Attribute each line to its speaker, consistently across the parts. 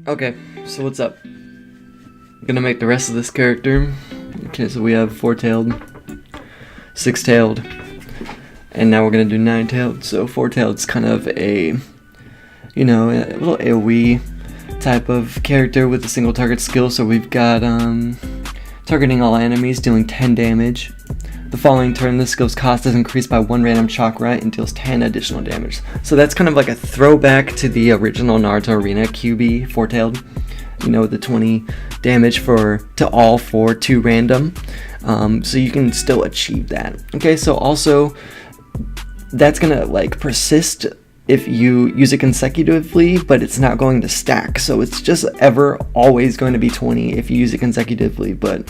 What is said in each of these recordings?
Speaker 1: Okay, so what's up? I'm gonna make the rest of this character. Okay, so we have four-tailed, six-tailed, and now we're gonna do nine-tailed. So four-tailed's kind of a, a little AoE type of character with a single target skill. So we've got targeting all enemies, dealing 10 damage. The following turn, the skill's cost is increased by 1 random chakra and deals 10 additional damage. So that's kind of like a throwback to the original Naruto Arena Kyuubi four-tailed. With the 20 damage to all for 2 random. So you can still achieve that. Okay, so also that's gonna persist if you use it consecutively, but it's not going to stack. So it's just always going to be 20 if you use it consecutively, but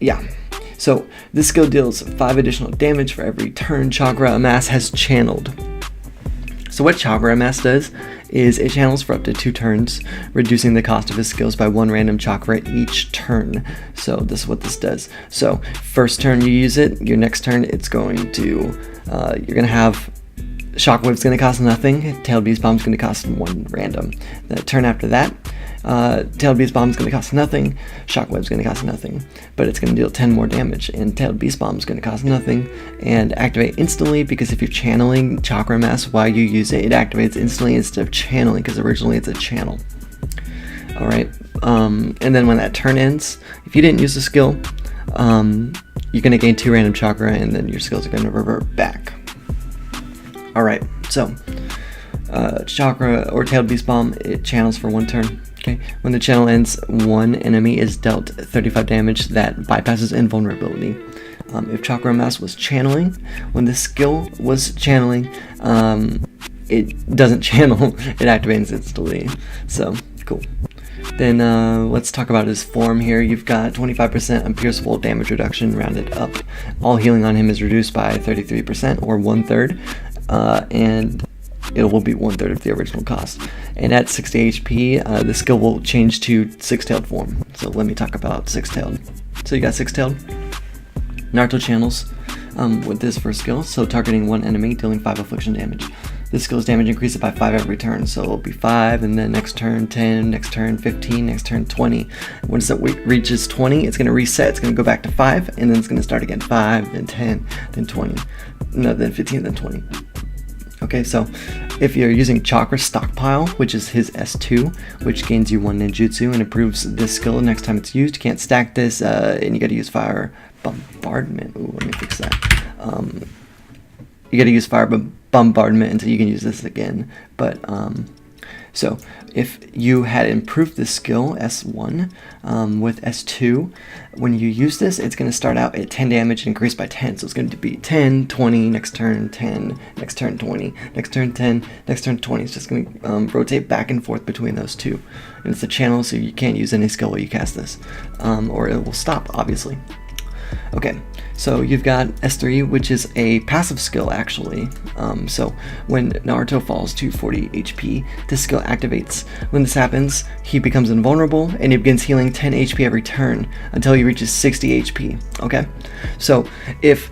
Speaker 1: yeah. So this skill deals 5 additional damage for every turn Chakra Amass has channeled. So what Chakra Amass does is it channels for up to 2 turns, reducing the cost of his skills by 1 random chakra each turn. So this is what this does. So first turn you use it, your next turn it's going to, you're going to have Shockwave's going to cost nothing, Tailed Beast Bomb's going to cost 1 random. The turn after that, Tailed Beast Bomb's going to cost nothing, Shockwave's going to cost nothing, but it's going to deal 10 more damage, and Tailed Beast Bomb's going to cost nothing, and activate instantly, because if you're channeling Chakra Mass while you use it, it activates instantly instead of channeling, because originally it's a channel. Alright, and then when that turn ends, if you didn't use the skill, you're going to gain 2 random chakra, and then your skills are going to revert back. Alright, so Chakra or Tailed Beast Bomb, it channels for 1 turn. Okay, when the channel ends, 1 enemy is dealt 35 damage that bypasses invulnerability. If Chakra Mass was channeling, when the skill was channeling, it doesn't channel, it activates instantly. So, cool. Then let's talk about his form here. You've got 25% unpierceable damage reduction rounded up. All healing on him is reduced by 33% or 1/3. And it will be 1/3 of the original cost. And at 60 HP, the skill will change to six-tailed form. So let me talk about six-tailed. So you got six-tailed. Naruto channels with this first skill. So targeting 1 enemy, dealing 5 affliction damage. This skill's damage increases by 5 every turn. So it'll be 5, and then next turn 10, next turn 15, next turn 20. Once it reaches 20, it's going to reset. It's going to go back to 5, and then it's going to start again. 5, then 10, then 20. No, then 15, then 20. Okay, so if you're using Chakra Stockpile, which is his S2, which gains you 1 ninjutsu and improves this skill next time it's used, you can't stack this, and you gotta use Fire Bombardment. Ooh, let me fix that. You gotta use Fire Bombardment until you can use this again. But, so if you had improved this skill, S1, with S2, when you use this, it's going to start out at 10 damage and increase by 10. So it's going to be 10, 20, next turn 10, next turn 20, next turn 10, next turn 20. It's just going to rotate back and forth between those two. And it's a channel, so you can't use any skill while you cast this, or it will stop, obviously. Okay, so you've got S3, which is a passive skill, actually. So when Naruto falls to 40 HP, this skill activates. When this happens, he becomes invulnerable, and he begins healing 10 HP every turn until he reaches 60 HP, okay? So if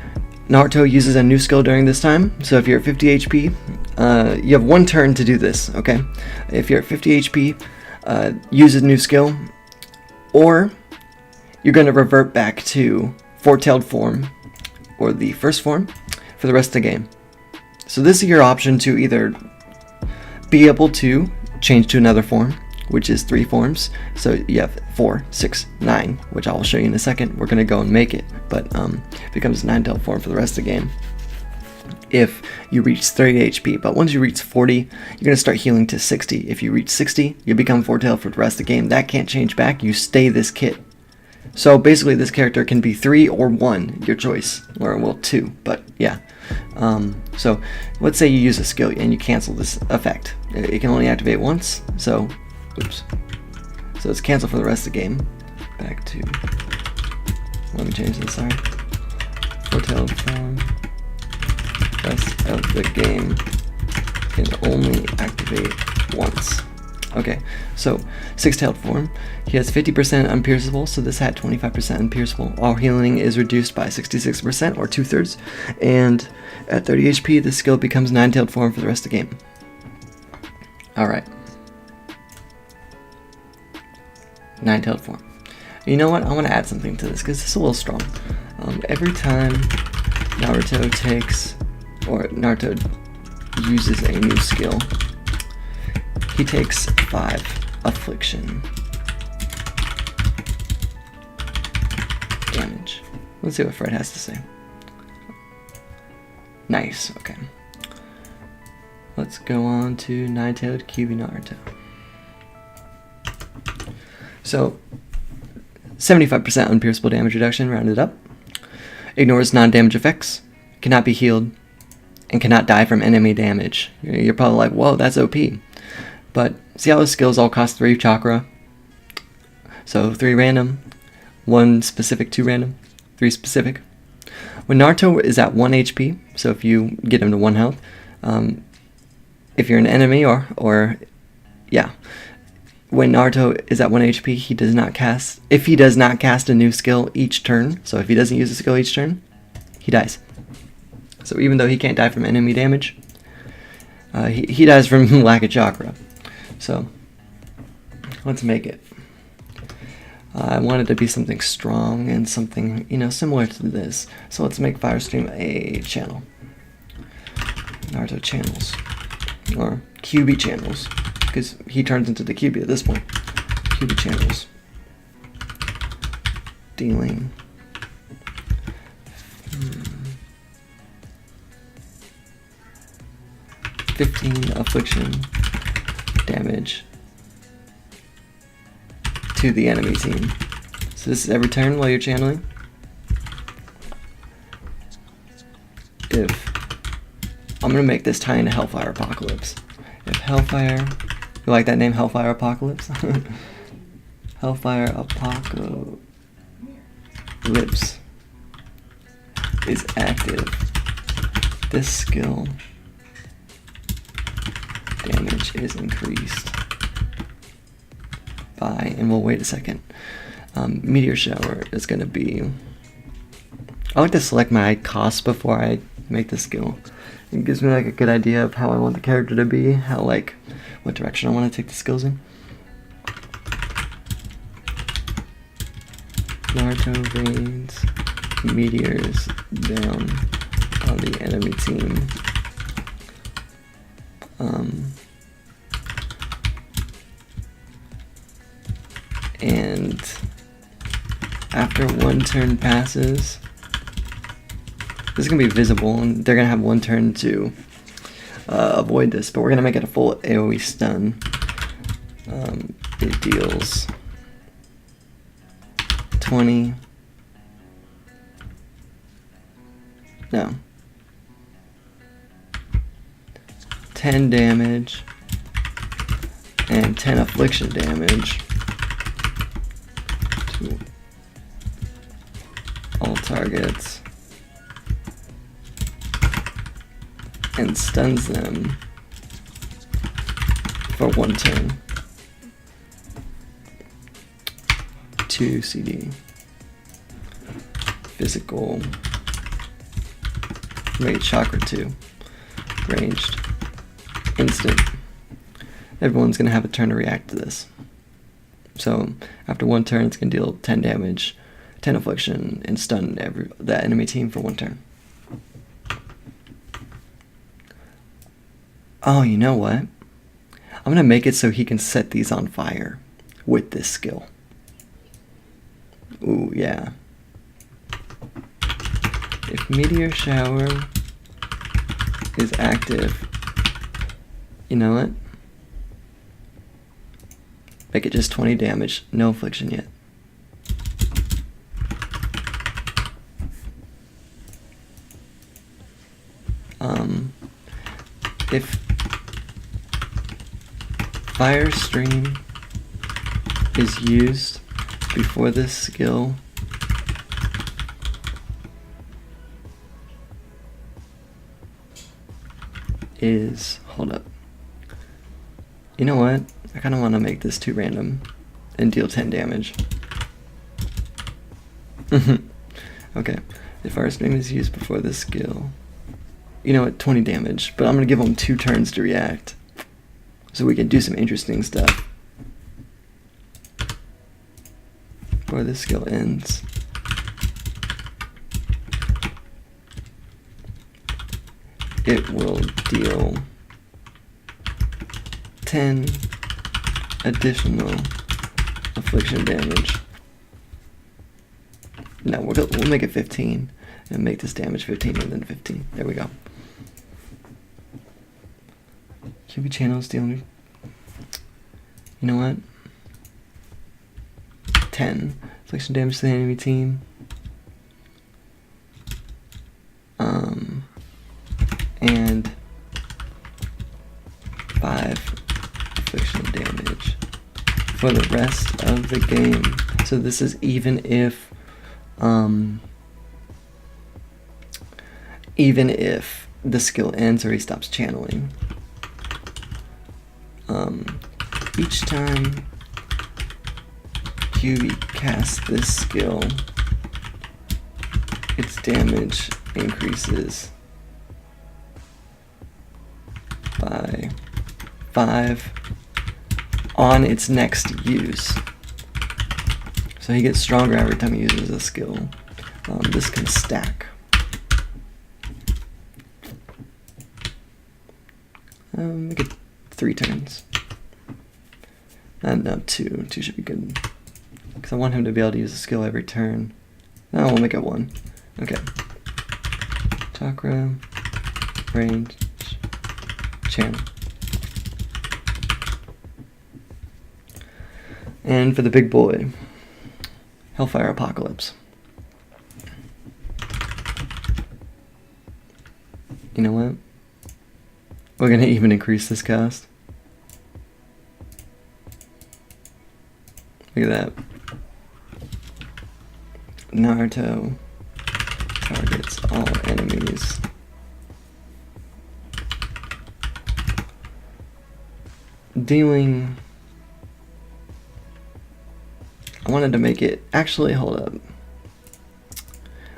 Speaker 1: Naruto uses a new skill during this time, so if you're at 50 HP, you have 1 turn to do this, okay? If you're at 50 HP, use a new skill, or you're going to revert back to four-tailed form, or the first form, for the rest of the game. So this is your option to either be able to change to another form, which is 3 forms. So you have 4, 6, 9, which I will show you in a second. We're going to go and make it, but it becomes 9-tailed form for the rest of the game if you reach 30 HP. But once you reach 40, you're going to start healing to 60. If you reach 60, you become four-tailed for the rest of the game. That can't change back. You stay this kit. So basically this character can be 3 or 1, your choice, or well 2, but yeah. So let's say you use a skill and you cancel this effect. It can only activate once, so oops. So it's canceled for the rest of the game. Back to, let me change this, sorry. Four-tailed form, rest of the game can only activate once. Okay, so six-tailed form. He has 50% unpierceable, so this had 25% unpierceable. All healing is reduced by 66% or 2/3, and at 30 HP, the skill becomes 9-tailed form for the rest of the game. Alright. Nine-tailed form. You know what? I want to add something to this because it's a little strong. Every time Naruto takes, or Naruto uses a new skill, he takes 5 affliction damage. Let's see what Fred has to say. Nice, okay. Let's go on to Nine-tailed Kyuubi Naruto. So, 75% unpierceable damage reduction, rounded up. Ignores non-damage effects, cannot be healed, and cannot die from enemy damage. You're probably like, whoa, that's OP. But see how those skills all cost 3 chakra? So 3 random, 1 specific, 2 random, 3 specific. When Naruto is at 1 HP, so if you get him to 1 health, if you're an enemy yeah, when Naruto is at 1 HP, he does not cast, if he does not cast a new skill each turn, so if he doesn't use a skill each turn, he dies. So even though he can't die from enemy damage, he dies from lack of chakra. So let's make it. I want it to be something strong and something, similar to this. So let's make Firestream a channel. Naruto channels. Or Kyuubi channels. Because he turns into the Kyuubi at this point. Kyuubi channels. Dealing. 15 affliction damage to the enemy team. So this is every turn while you're channeling. I'm gonna make this tie into Hellfire Apocalypse. If Hellfire, you like that name, Hellfire Apocalypse? Hellfire Apocalypse is active. This skill damage is increased by, and we'll wait a second. Meteor Shower is gonna be. I like to select my costs before I make the skill. It gives me like a good idea of how I want the character to be, what direction I want to take the skills in. Naruto rains meteors down on the enemy team. And after 1 turn passes, this is going to be visible, and they're going to have 1 turn to avoid this, but we're going to make it a full AoE stun. It deals 20. No. 10 damage and 10 affliction damage to all targets and stuns them for 1 turn. 2 CD. Physical. Rate chakra 2. Ranged. Instant. Everyone's going to have a turn to react to this. So after 1 turn, it's going to deal 10 damage, 10 affliction, and stun that enemy team for 1 turn. Oh, you know what? I'm going to make it so he can set these on fire with this skill. Ooh, yeah. If Meteor Shower is active, you know what? Make it just 20 damage, no affliction yet. If Fire Stream is used before this skill, hold up. You know what? I kind of want to make this 2 random and deal 10 damage. Okay. If Fire Stream is used before this skill, you know what? 20 damage, but I'm going to give them 2 turns to react. so we can do some interesting stuff before this skill ends. It will deal 10 additional affliction damage. No, we'll make it 15 and make this damage 15 and then 15. There we go. Kyuubi channels dealing. You know what? 10 affliction damage to the enemy team. And 5 affliction damage for the rest of the game. So this is even if the skill ends or he stops channeling. Each time Kyuubi casts this skill, its damage increases by 5 on its next use. So he gets stronger every time he uses a skill. This can stack. Make it 3 turns. And no, 2. 2 should be good. Because I want him to be able to use a skill every turn. No, we'll make it 1. Okay. Chakra, range, channel. And for the big boy, Hellfire Apocalypse. You know what? We're gonna even increase this cast. Look at that. Naruto targets all enemies. Dealing. I wanted to make it. Actually, hold up.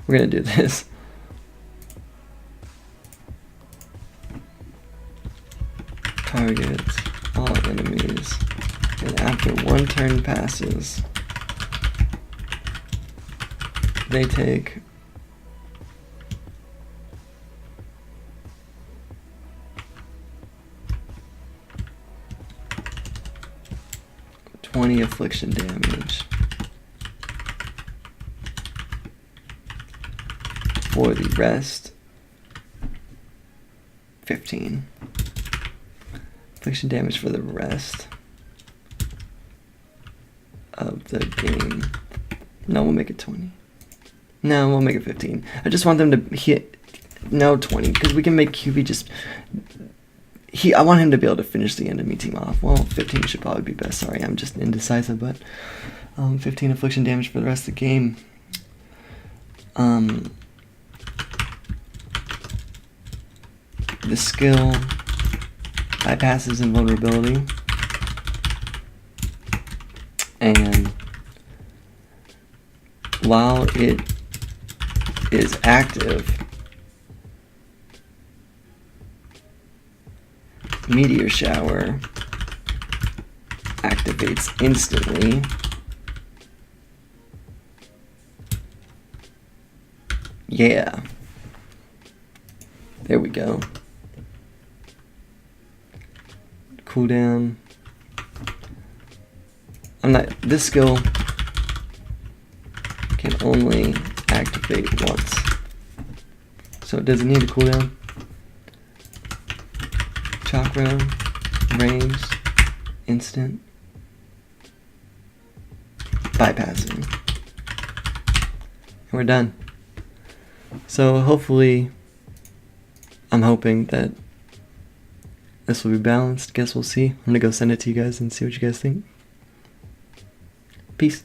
Speaker 1: We're gonna do this. Targets all enemies, and after 1 turn passes, they take 20 affliction damage. For the rest, 15. Affliction damage for the rest of the game. No, we'll make it 20. No, we'll make it 15. I just want them to hit. No, 20, because we can make Kyuubi just. I want him to be able to finish the enemy team off. Well, 15 should probably be best. Sorry, I'm just indecisive, but 15 affliction damage for the rest of the game. The skill bypasses invulnerability, and while it is active, Meteor Shower activates instantly. Yeah. There we go. Cooldown. This skill can only activate once, so it doesn't need a cooldown. Chakra, range, instant, bypassing, and we're done. So hopefully, I'm hoping that this will be balanced. Guess we'll see. I'm gonna go send it to you guys and see what you guys think. Peace.